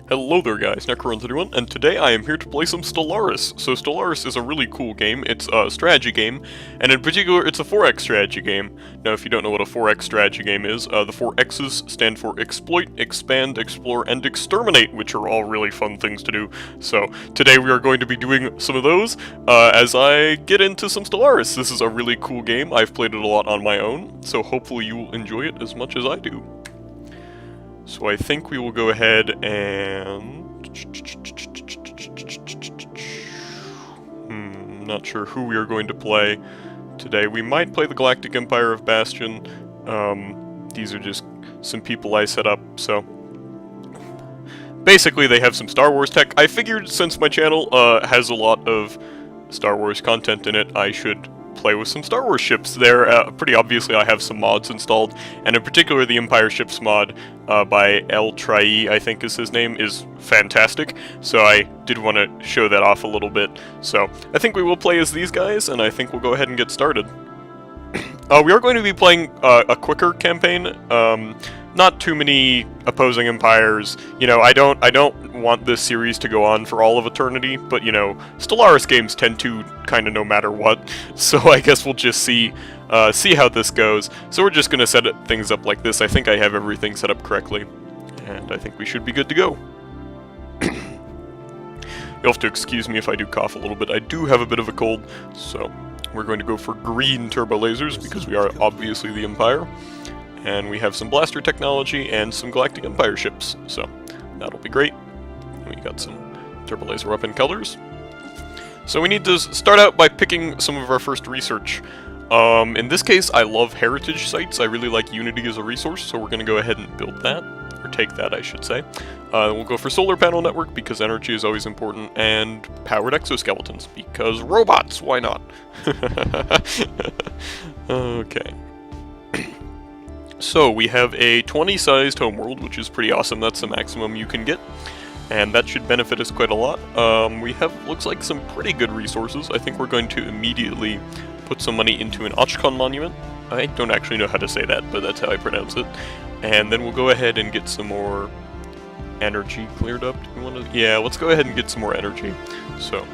Hello there guys, Necrons81, and today I am here to play some Stellaris. So Stellaris is a really cool game. It's a strategy game, and in particular it's a 4X strategy game. Now if you don't know what a 4X strategy game is, the 4 X's stand for Exploit, Expand, Explore, and Exterminate, which are all really fun things to do. So today we are going to be doing some of those as I get into some Stellaris. This is a really cool game. I've played it a lot on my own, so hopefully you will enjoy it as much as I do. So I think we will go ahead and... not sure who we are going to play today. We might play the Galactic Empire of Bastion. These are just some people I set up, so... Basically, they have some Star Wars tech. I figured since my channel has a lot of Star Wars content in it, I should play with some Star Wars ships there. Pretty obviously I have some mods installed, and in particular the Empire Ships mod by El Trai, I think is his name, is fantastic, so I did want to show that off a little bit. So I think we will play as these guys, and I think we'll go ahead and get started. We are going to be playing a quicker campaign. Not too many opposing empires. You know, I don't want this series to go on for all of eternity, but you know, Stellaris games tend to kind of no matter what. So I guess we'll just see how this goes. So we're just gonna set things up like this. I think I have everything set up correctly, and I think we should be good to go. You'll have to excuse me if I do cough a little bit. I do have a bit of a cold, so we're going to go for green turbo lasers because we are obviously the Empire. And we have some blaster technology and some Galactic Empire ships, so that'll be great. We got some turbo laser weapon colors. So we need to start out by picking some of our first research. In this case, I love heritage sites. I really like Unity as a resource, so we're going to go ahead and build that, or take that, I should say. We'll go for solar panel network because energy is always important, and powered exoskeletons because robots. Why not? Okay. So, we have a 20-sized homeworld, which is pretty awesome. That's the maximum you can get, and that should benefit us quite a lot. We have, looks like, some pretty good resources. I think we're going to immediately put some money into an Ochkon monument. I don't actually know how to say that, but that's how I pronounce it. And then we'll go ahead and get some more energy cleared up. Do we want to? Yeah, let's go ahead and get some more energy. So,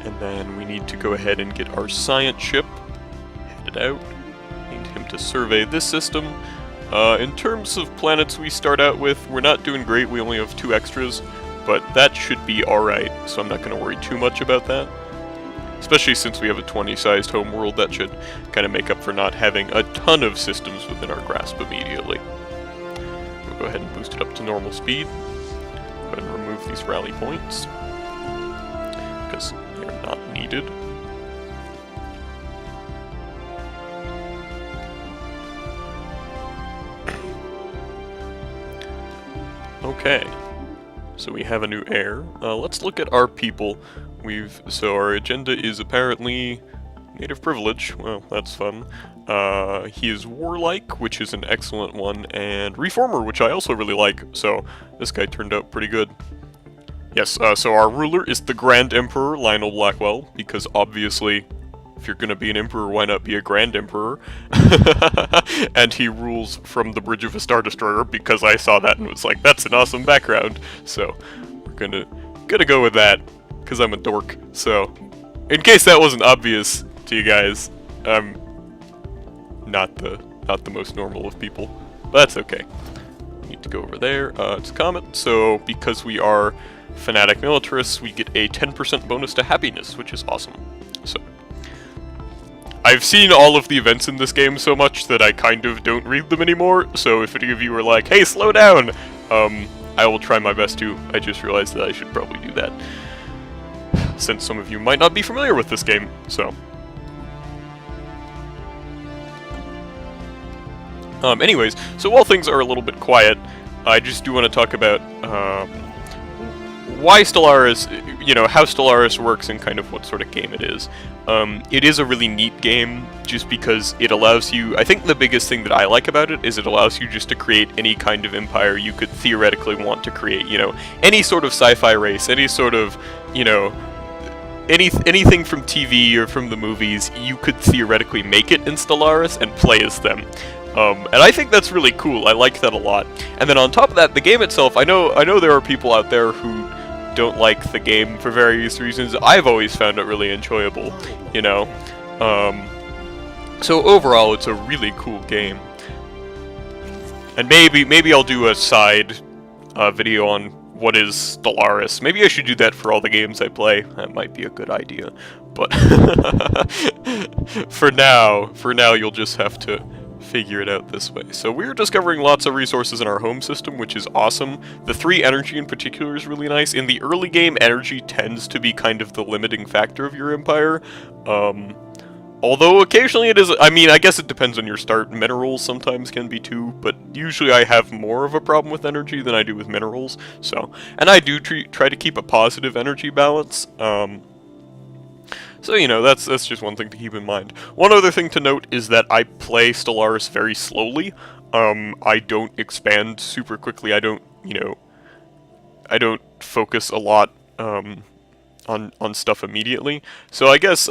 and then we need to go ahead and get our science ship headed out. Need him to survey this system. In terms of planets we start out with, we're not doing great. We only have 2 extras, but that should be alright, so I'm not going to worry too much about that. Especially since we have a 20-sized homeworld, that should kind of make up for not having a ton of systems within our grasp immediately. We'll go ahead and boost it up to normal speed. Go ahead and remove these rally points, because they're not needed. Okay, so we have a new heir. Let's look at our people. So our agenda is apparently native privilege. Well, that's fun. He is warlike, which is an excellent one, and reformer, which I also really like. So this guy turned out pretty good. Yes. So our ruler is the Grand Emperor Lionel Blackwell, because obviously, if you're gonna be an emperor, why not be a Grand Emperor? And he rules from the bridge of a Star Destroyer, because I saw that and was like, that's an awesome background. So we're gonna go with that, because I'm a dork. So, in case that wasn't obvious to you guys, I'm not the most normal of people, but that's okay. We need to go over there. It's a comet, so because we are fanatic militarists, we get a 10% bonus to happiness, which is awesome. So. I've seen all of the events in this game so much that I kind of don't read them anymore, so if any of you are like, hey, slow down, I will try my best to. I just realized that I should probably do that, since some of you might not be familiar with this game, so. Anyways, so while things are a little bit quiet, I just do want to talk about, why Stellaris, you know, how Stellaris works and kind of what sort of game it is. It is a really neat game, just because it allows you, I think the biggest thing that I like about it is it allows you just to create any kind of empire you could theoretically want to create, you know, any sort of sci-fi race, any sort of, you know, anything from TV or from the movies, you could theoretically make it in Stellaris and play as them. And I think that's really cool. I like that a lot. And then on top of that, the game itself, I know there are people out there who don't like the game for various reasons. I've always found it really enjoyable, you know. So overall, it's a really cool game. And maybe I'll do a side video on what is Stellaris. Maybe I should do that for all the games I play. That might be a good idea. But for now, you'll just have to figure it out this way. So we're discovering lots of resources in our home system, which is awesome. The 3 energy in particular is really nice. In the early game, energy tends to be kind of the limiting factor of your empire. Although occasionally it is, I mean, I guess it depends on your start. Minerals sometimes can be too, but usually I have more of a problem with energy than I do with minerals. So, and I do try to keep a positive energy balance. So, you know, that's just one thing to keep in mind. One other thing to note is that I play Stellaris very slowly. I don't expand super quickly. I don't, you know, I don't focus a lot, on stuff immediately. So I guess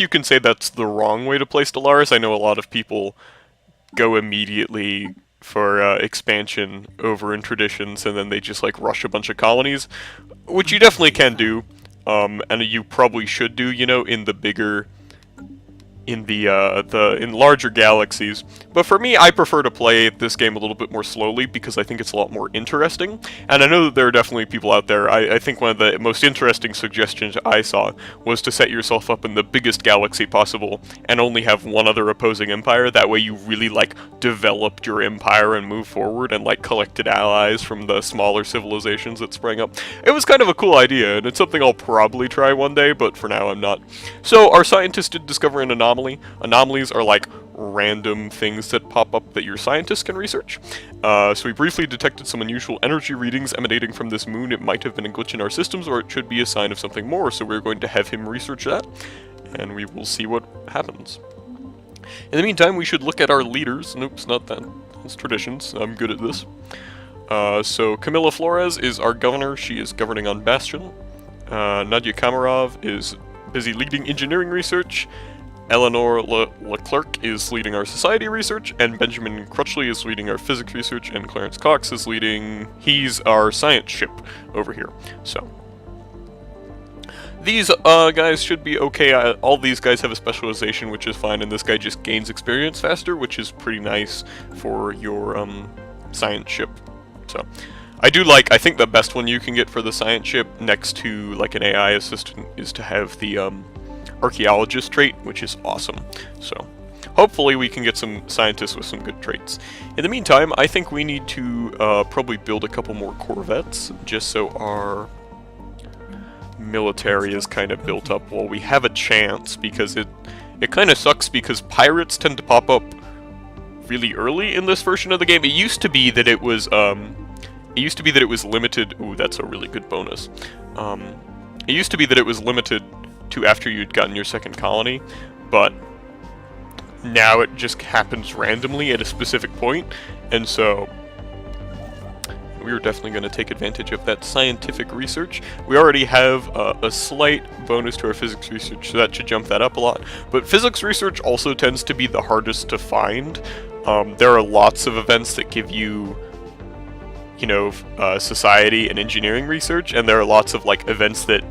you can say that's the wrong way to play Stellaris. I know a lot of people go immediately for expansion over in traditions, and then they just like rush a bunch of colonies, which you definitely can do, and you probably should do, you know, in the bigger, in larger galaxies. But for me, I prefer to play this game a little bit more slowly because I think it's a lot more interesting. And I know that there are definitely people out there. I think one of the most interesting suggestions I saw was to set yourself up in the biggest galaxy possible and only have one other opposing empire. That way you really like developed your empire and move forward and like collected allies from the smaller civilizations that sprang up. It was kind of a cool idea, and it's something I'll probably try one day, but for now I'm not. So our scientists did discover an anomaly. Anomalies are like random things that pop up that your scientists can research. So we briefly detected some unusual energy readings emanating from this moon. It might have been a glitch in our systems, or it should be a sign of something more, so we're going to have him research that, and we will see what happens. In the meantime, we should look at our leaders. Nope, it's not that. It's traditions. I'm good at this. So Camilla Flores is our governor. She is governing on Bastion. Nadia Kamarov is busy leading engineering research. Eleanor Leclerc is leading our society research, and Benjamin Crutchley is leading our physics research, and Clarence Cox is leading... he's our science ship over here. So these guys should be okay. All these guys have a specialization, which is fine, and this guy just gains experience faster, which is pretty nice for your science ship. So I think the best one you can get for the science ship next to like an AI assistant is to have the archaeologist trait, which is awesome. So hopefully we can get some scientists with some good traits. In the meantime, I think we need to probably build a couple more corvettes, just so our military is kind of built up while we have a chance, because it kind of sucks because pirates tend to pop up really early in this version of the game. It used to be that it was limited. Ooh, that's a really good bonus. It used to be that it was limited to after you'd gotten your second colony, but now it just happens randomly at a specific point, and so we're definitely going to take advantage of that scientific research. We already have a slight bonus to our physics research, so that should jump that up a lot, but physics research also tends to be the hardest to find. There are lots of events that give you, you know, society and engineering research, and there are lots of like events that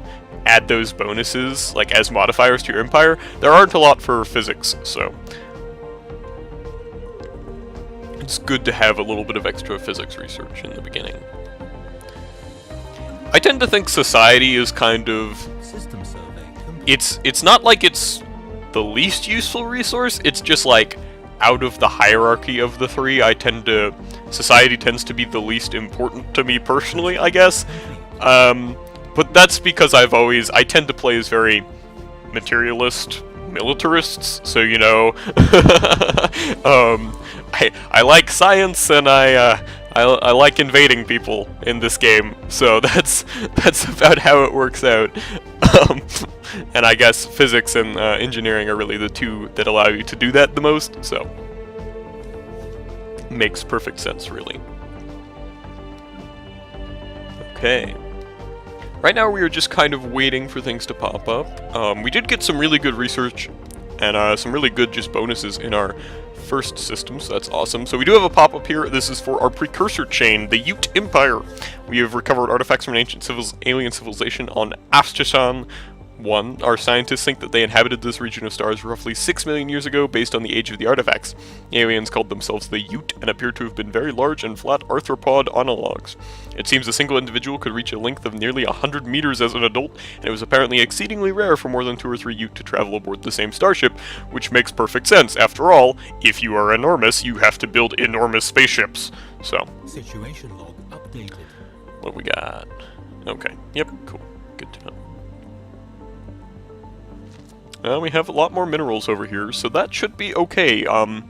add those bonuses like as modifiers to your empire. There aren't a lot for physics, so it's good to have a little bit of extra physics research in the beginning. I tend to think society is kind of system survey. It's not like it's the least useful resource, it's just like out of the hierarchy of the three, society tends to be the least important to me personally, I guess. But that's because I tend to play as very materialist militarists, so, you know, I like science, and I like invading people in this game, so that's about how it works out. And I guess physics and engineering are really the two that allow you to do that the most, so makes perfect sense, really. Okay. Right now we are just kind of waiting for things to pop up. We did get some really good research and some really good just bonuses in our first system, so that's awesome. So we do have a pop-up here. This is for our Precursor Chain, the Ute Empire. We have recovered artifacts from an ancient alien civilization on Bastion 1. Our scientists think that they inhabited this region of stars roughly 6 million years ago based on the age of the artifacts. The aliens called themselves the Ute and appear to have been very large and flat arthropod analogs. It seems a single individual could reach a length of nearly 100 meters as an adult, and it was apparently exceedingly rare for more than 2 or 3 Ute to travel aboard the same starship, which makes perfect sense. After all, if you are enormous, you have to build enormous spaceships. So, situation log updated. What we got? Okay, yep, cool. Good to know. We have a lot more minerals over here, so that should be okay. I'm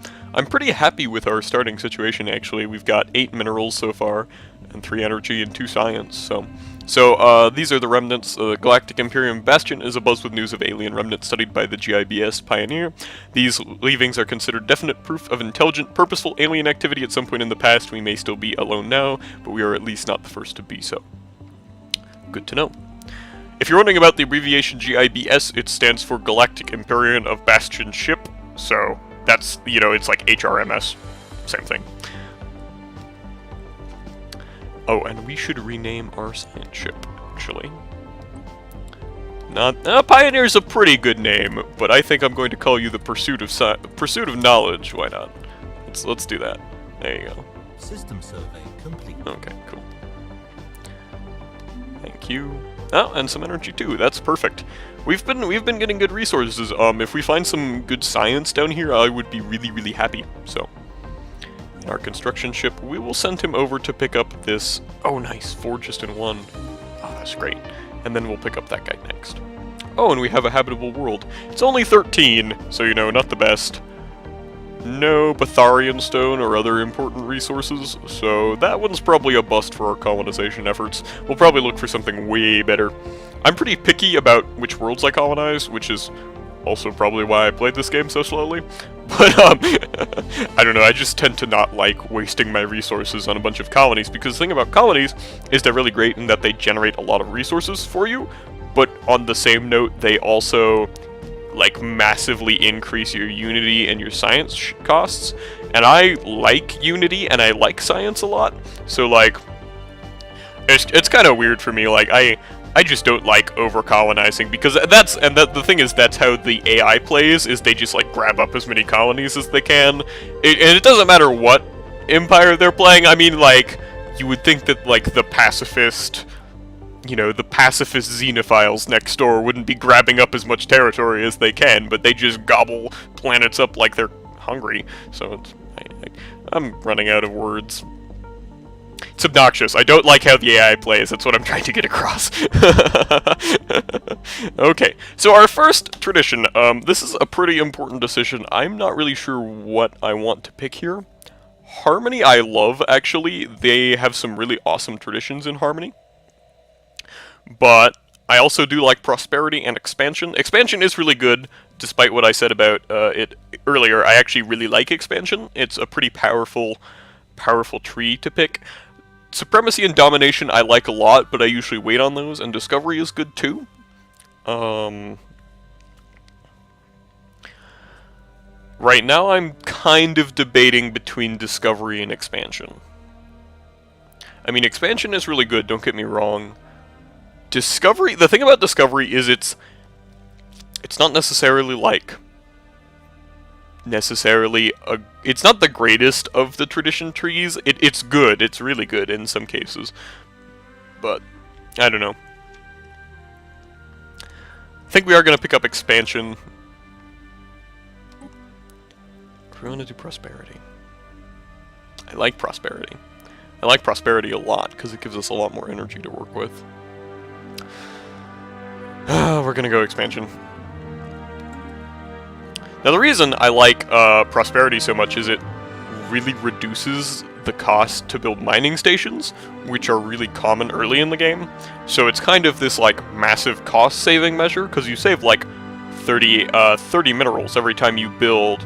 pretty happy with our starting situation, actually. We've got 8 minerals so far, and 3 energy and 2 science, so these are the remnants. The Galactic Imperium of Bastion is abuzz with news of alien remnants studied by the GIBS Pioneer. These leavings are considered definite proof of intelligent, purposeful alien activity at some point in the past. We may still be alone now, but we are at least not the first to be so. Good to know. If you're wondering about the abbreviation GIBS, it stands for Galactic Imperium of Bastion Ship, so that's, you know, it's like HRMS. Same thing. Oh, and we should rename our science ship, actually. Pioneer's a pretty good name, but I think I'm going to call you the Pursuit of Knowledge. Why not? Let's do that. There you go. System survey complete. Okay, cool. Thank you. Oh, and some energy too. That's perfect. We've been getting good resources. If we find some good science down here, I would be really happy. So, in our construction ship, we will send him over to pick up this. Oh, nice, 4 just in 1. Oh, that's great. And then we'll pick up that guy next. Oh, and we have a habitable world. It's only 13, so you know, not the best. No Batharian stone or other important resources, so that one's probably a bust for our colonization efforts. We'll probably look for something way better. I'm pretty picky about which worlds I colonize, which is also probably why I played this game so slowly. But, I don't know, I just tend to not like wasting my resources on a bunch of colonies, because the thing about colonies is they're really great in that they generate a lot of resources for you, but on the same note, they also like massively increase your unity and your science costs, and I like unity and I like science a lot, so like it's kind of weird for me. Like I just don't like over colonizing, because the thing is, that's how the AI plays, is they just like grab up as many colonies as they can, and it doesn't matter what empire they're playing. I mean, like, you would think that like the pacifist, you know, the pacifist xenophiles next door wouldn't be grabbing up as much territory as they can, but they just gobble planets up like they're hungry. So it's, I'm running out of words. It's obnoxious. I don't like how the AI plays. That's what I'm trying to get across. Okay, so our first tradition. This is a pretty important decision. I'm not really sure what I want to pick here. Harmony I love, actually. They have some really awesome traditions in Harmony. But I also do like Prosperity and Expansion. Expansion is really good, despite what I said about it earlier. I actually really like Expansion. It's a pretty powerful tree to pick. Supremacy and Domination I like a lot, but I usually wait on those, and Discovery is good too. Right now I'm kind of debating between Discovery and Expansion. I mean, Expansion is really good, don't get me wrong. Discovery, the thing about Discovery is it's not necessarily like, it's not the greatest of the tradition trees. It's good, it's really good in some cases, but I don't know. I think we are going to pick up Expansion. We want to do Prosperity. I like Prosperity. I like Prosperity a lot because it gives us a lot more energy to work with. We're gonna go Expansion. Now the reason I like Prosperity so much is it really reduces the cost to build mining stations, which are really common early in the game. So it's kind of this like massive cost saving measure, because you save like 30 minerals every time you build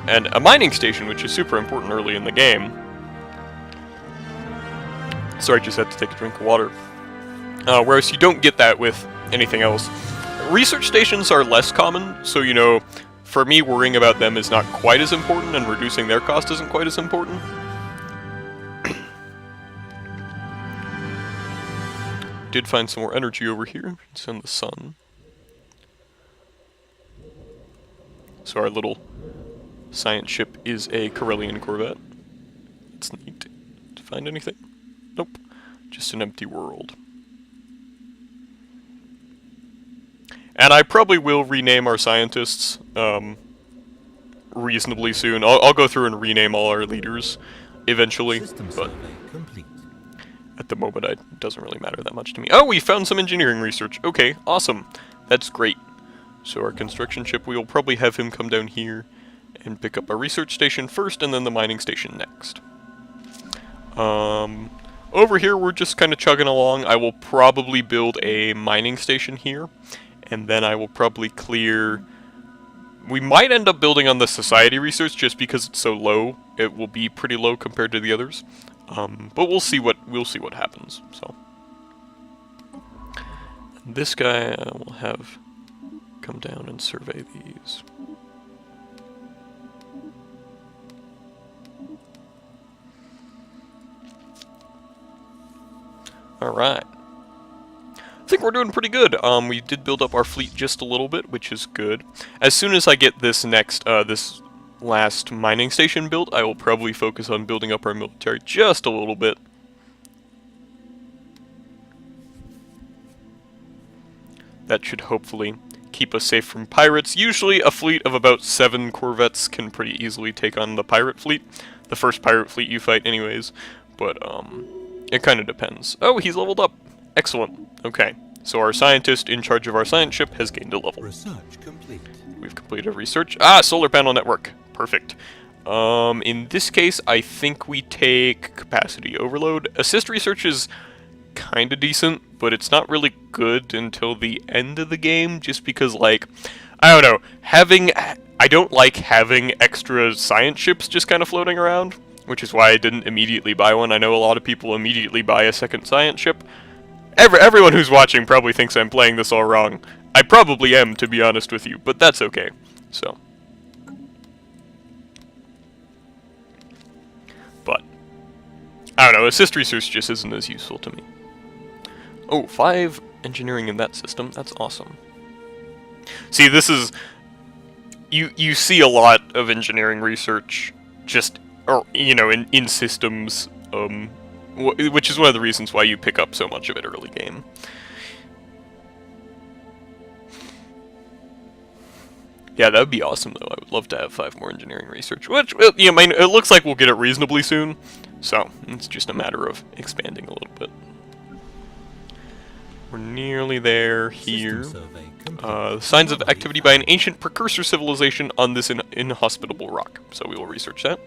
a mining station, which is super important early in the game. Sorry, I just had to take a drink of water. Whereas you don't get that with anything else. Research stations are less common, so, you know, for me, worrying about them is not quite as important, and reducing their cost isn't quite as important. Did find some more energy over here. It's in the sun. So our little science ship is a Corellian corvette. It's neat. Did you find anything? Nope. Just an empty world. And I probably will rename our scientists reasonably soon. I'll go through and rename all our leaders eventually, but at the moment it doesn't really matter that much to me. Oh, we found some engineering research. Okay, awesome. That's great. So our construction ship, we will probably have him come down here and pick up our research station first, and then the mining station next. Over here we're just kind of chugging along. I will probably build a mining station here, and then I will probably clear... We might end up building on the society research just because it's so low. It will be pretty low compared to the others. But we'll see what happens. So this guy I will have come down and survey these. All right. I think we're doing pretty good. We did build up our fleet just a little bit, which is good. As soon as I get this next, this last mining station built, I will probably focus on building up our military just a little bit. That should hopefully keep us safe from pirates. Usually a fleet of about 7 corvettes can pretty easily take on the pirate fleet. The first pirate fleet you fight anyways, but it kind of depends. Oh, he's leveled up. Excellent. Okay, so our scientist in charge of our science ship has gained a level. Research complete. We've completed research. Ah, solar panel network. Perfect. In this case, I think we take capacity overload. Assist research is kind of decent, but it's not really good until the end of the game, just because, like, I don't know, I don't like having extra science ships just kind of floating around, which is why I didn't immediately buy one. I know a lot of people immediately buy a second science ship. Everyone who's watching probably thinks I'm playing this all wrong. I probably am, to be honest with you, but that's okay. So. But, I don't know, assist research just isn't as useful to me. Oh, 5 engineering in that system. That's awesome. See, this is... You see a lot of engineering research just, or, you know, in systems, which is one of the reasons why you pick up so much of it early game. Yeah, that would be awesome, though. I would love to have 5 more engineering research, which, you know, it looks like we'll get it reasonably soon, so it's just a matter of expanding a little bit. We're nearly there here. Signs of activity by an ancient precursor civilization on this inhospitable rock, so we will research that.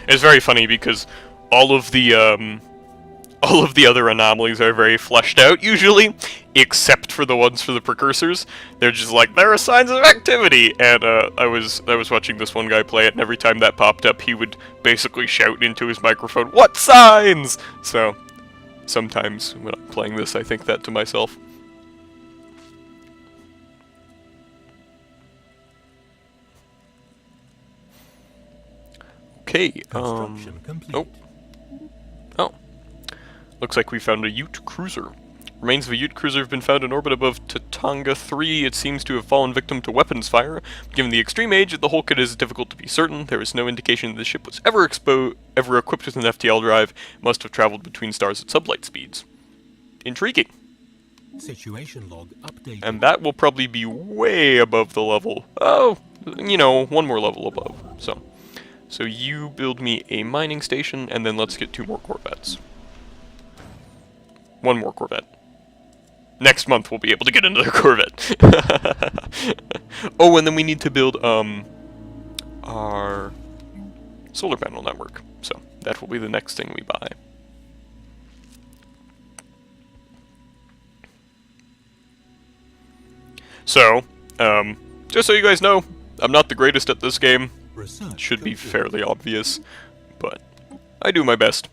It's very funny because all of the other anomalies are very fleshed out usually, except for the ones for the precursors. They're just like, there are signs of activity, and I was watching this one guy play it, and every time that popped up, he would basically shout into his microphone, "What signs?" So sometimes when I'm playing this, I think that to myself. Okay, oh. Looks like we found a Ute cruiser. Remains of a Ute cruiser have been found in orbit above Tatanga 3. It seems to have fallen victim to weapons fire. Given the extreme age of the Hulk, it is difficult to be certain. There is no indication that the ship was ever equipped with an FTL drive. It must have traveled between stars at sublight speeds. Intriguing. Situation log updated. And that will probably be way above the level. Oh, you know, one more level above. So you build me a mining station, and then let's get 2 more Corvettes. 1 more Corvette. Next month we'll be able to get another Corvette. Oh, and then we need to build our solar panel network. So that will be the next thing we buy. So, just so you guys know, I'm not the greatest at this game. Should be fairly obvious, but I do my best.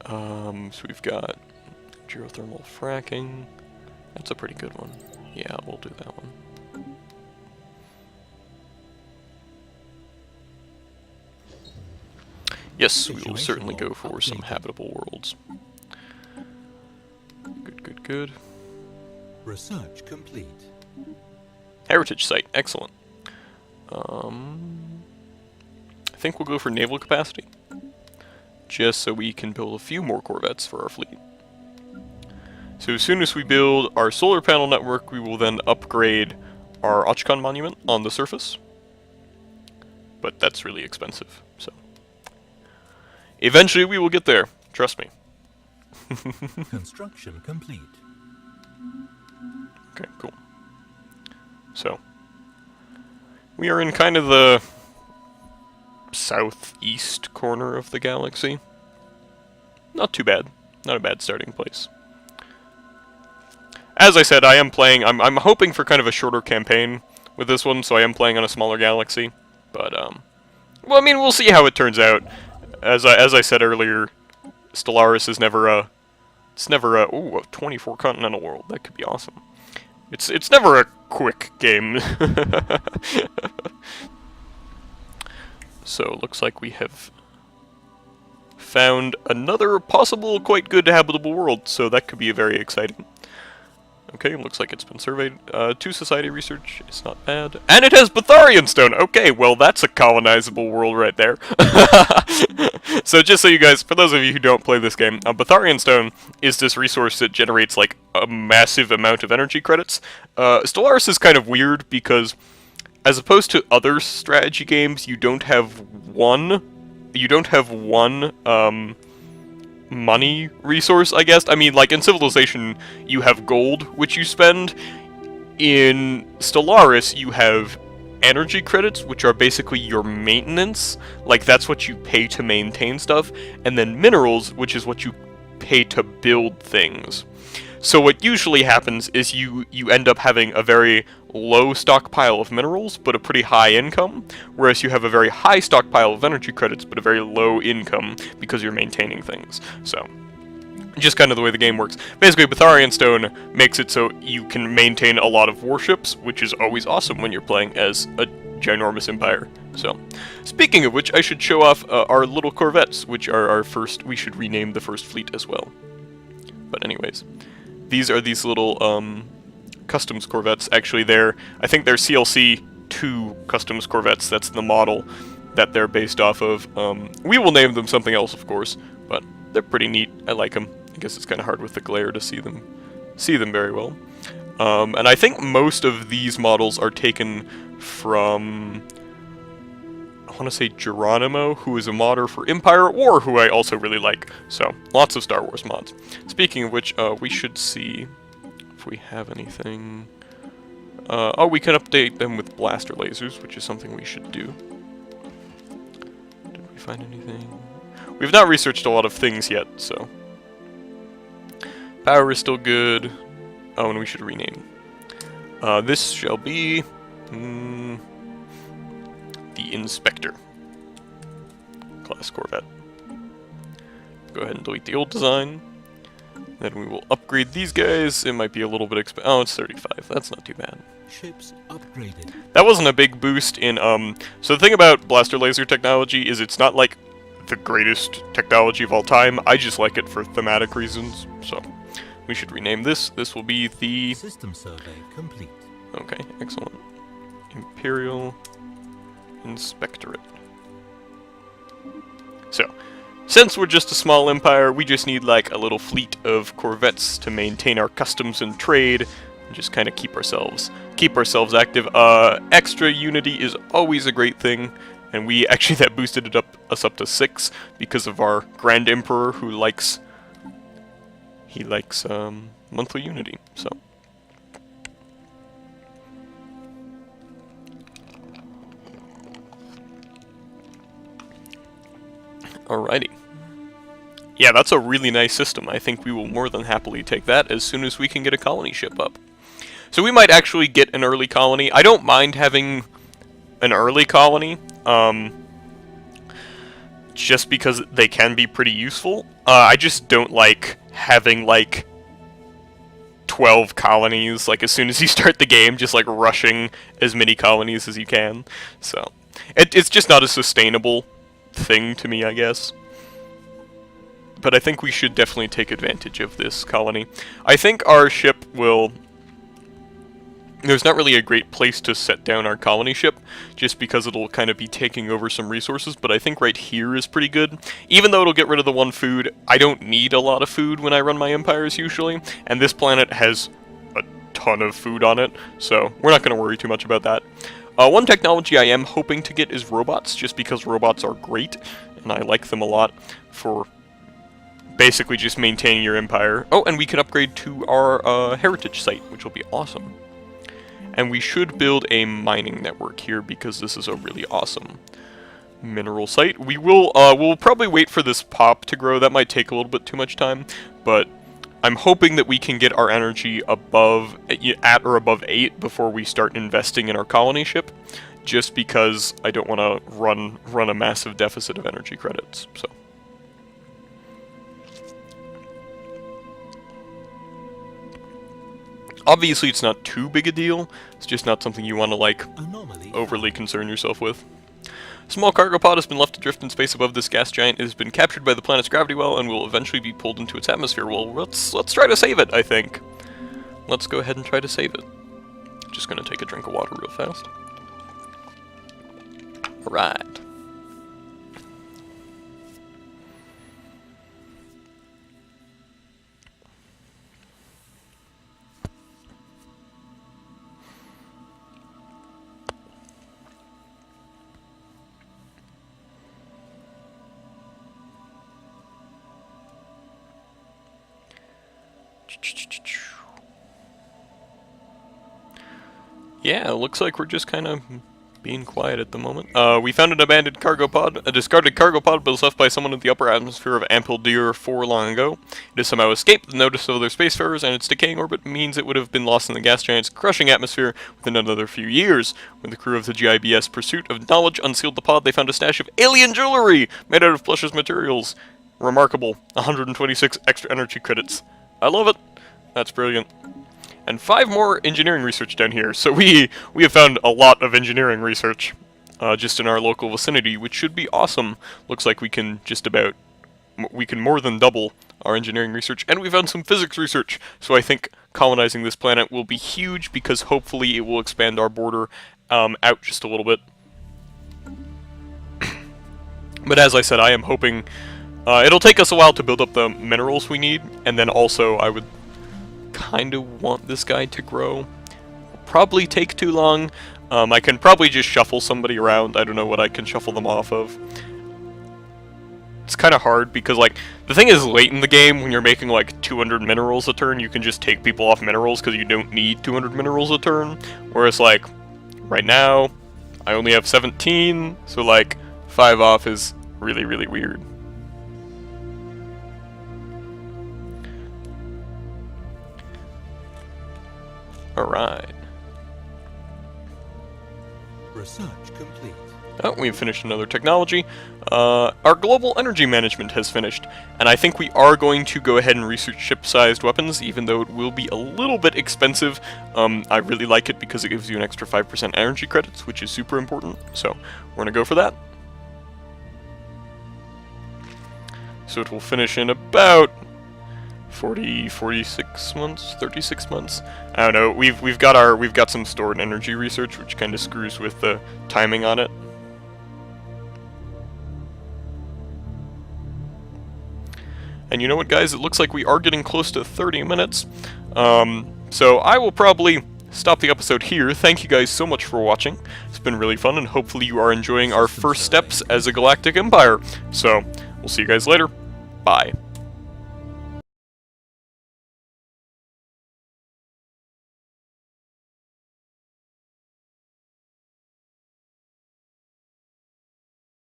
So we've got geothermal fracking. That's a pretty good one. Yeah, we'll do that one. Yes, we will certainly go for some habitable worlds. Good, good, good. Research complete. Heritage site, excellent. I think we'll go for naval capacity, just so we can build a few more corvettes for our fleet. So as soon as we build our solar panel network, we will then upgrade our Ochcon monument on the surface. But that's really expensive, so... Eventually we will get there, trust me. Construction complete. Okay, cool. So, we are in kind of the southeast corner of the galaxy. Not too bad. Not a bad starting place. As I said, I am playing... I'm hoping for kind of a shorter campaign with this one, so I am playing on a smaller galaxy. But, well, I mean, we'll see how it turns out. As I said earlier, Stellaris is never a... It's never a... Ooh, a 24 continental world. That could be awesome. It's never a quick game. So, looks like we have found another possible quite good habitable world, so that could be very exciting. Okay, looks like it's been surveyed. 2 society research, it's not bad. And it has Batharian stone! Okay, well that's a colonizable world right there. So just so you guys, for those of you who don't play this game, Batharian stone is this resource that generates like a massive amount of energy credits. Stellaris is kind of weird because as opposed to other strategy games, you don't have one money resource, I guess. I mean, like, in Civilization, you have gold, which you spend. In Stellaris, you have energy credits, which are basically your maintenance. Like, that's what you pay to maintain stuff. And then minerals, which is what you pay to build things. So what usually happens is you end up having a very low stockpile of minerals, but a pretty high income, whereas you have a very high stockpile of energy credits, but a very low income because you're maintaining things. So, just kind of the way the game works. Basically, Batharian Stone makes it so you can maintain a lot of warships, which is always awesome when you're playing as a ginormous empire. So, speaking of which, I should show off our little corvettes, which are our first... We should rename the first fleet as well. But anyways... These are these little customs corvettes. Actually, I think they're CLC-2 customs corvettes. That's the model that they're based off of. We will name them something else, of course, but they're pretty neat. I like them. I guess it's kind of hard with the glare to see them very well. And I think most of these models are taken from... I want to say Geronimo, who is a modder for Empire at War, who I also really like. So, lots of Star Wars mods. Speaking of which, we should see if we have anything. Oh, we can update them with blaster lasers, which is something we should do. Did we find anything? We've not researched a lot of things yet, so. Power is still good. Oh, and we should rename. This shall be... the Inspector class Corvette. Go ahead and delete the old design. Then we will upgrade these guys. It might be a little bit expensive. Oh, it's 35. That's not too bad. Ships upgraded. That wasn't a big boost in, So the thing about blaster laser technology is it's not like the greatest technology of all time. I just like it for thematic reasons. So we should rename this. This will be the... System survey complete. Okay, excellent. Imperial... Inspectorate. So, since we're just a small empire, we just need like a little fleet of corvettes to maintain our customs and trade, and just kind of keep ourselves active. Extra unity is always a great thing, and we actually that boosted us up to 6 because of our Grand Emperor who likes monthly unity. So. Alrighty. Yeah, that's a really nice system. I think we will more than happily take that as soon as we can get a colony ship up. So we might actually get an early colony. I don't mind having an early colony, just because they can be pretty useful. I just don't like having, like, 12 colonies, like, as soon as you start the game, just, like, rushing as many colonies as you can. So, it's just not a sustainable thing to me, I guess. But I think we should definitely take advantage of this colony. I think our ship will... There's not really a great place to set down our colony ship, just because it'll kind of be taking over some resources, but I think right here is pretty good. Even though it'll get rid of the one food, I don't need a lot of food when I run my empires usually, and this planet has a ton of food on it, so we're not going to worry too much about that. One technology I am hoping to get is robots, just because robots are great, and I like them a lot for basically just maintaining your empire. Oh, and we can upgrade to our heritage site, which will be awesome. And we should build a mining network here because this is a really awesome mineral site. We will we'll probably wait for this pop to grow. That might take a little bit too much time, but I'm hoping that we can get our energy above at or above 8 before we start investing in our colony ship, just because I don't want to run a massive deficit of energy credits. So obviously, it's not too big a deal. It's just not something you want to, like, overly concern yourself with. A small cargo pod has been left adrift in space above this gas giant. It has been captured by the planet's gravity well and will eventually be pulled into its atmosphere. Well, let's try to save it, I think. Let's go ahead and try to save it. Just gonna take a drink of water real fast. Alright. Yeah, it looks like we're just kind of being quiet at the moment. We found an abandoned cargo pod. A discarded cargo pod was left by someone in the upper atmosphere of Ampeldir 4 long ago. It has somehow escaped the notice of other spacefarers, and its decaying orbit means it would have been lost in the gas giant's crushing atmosphere within another few years. When the crew of the GIBS Pursuit of Knowledge unsealed the pod, they found a stash of alien jewelry made out of precious materials. Remarkable. 126 extra energy credits. I love it. That's brilliant. And 5 more engineering research down here. So we have found a lot of engineering research just in our local vicinity, which should be awesome. Looks like we can more than double our engineering research, and we found some physics research. So I think colonizing this planet will be huge because hopefully it will expand our border out just a little bit. But as I said, I am hoping it'll take us a while to build up the minerals we need, and then also I would kind of want this guy to grow. It'll probably take too long. I can probably just shuffle somebody around. I don't know what I can shuffle them off of. It's kind of hard because, like, the thing is, late in the game when you're making like 200 minerals a turn, you can just take people off minerals because you don't need 200 minerals a turn. Whereas, like, right now I only have 17, so like 5 off is really, really weird. Alright. Research complete. Oh, we've finished another technology. Our global energy management has finished, and I think we are going to go ahead and research ship-sized weapons, even though it will be a little bit expensive. I really like it because it gives you an extra 5% energy credits, which is super important, so we're going to go for that. So it will finish in about 46 months, 36 months. I don't know. We've got some stored energy research, which kind of screws with the timing on it. And you know what, guys? It looks like we are getting close to 30 minutes. So I will probably stop the episode here. Thank you guys so much for watching. It's been really fun, and hopefully you are enjoying our first steps as a galactic empire. So we'll see you guys later. Bye.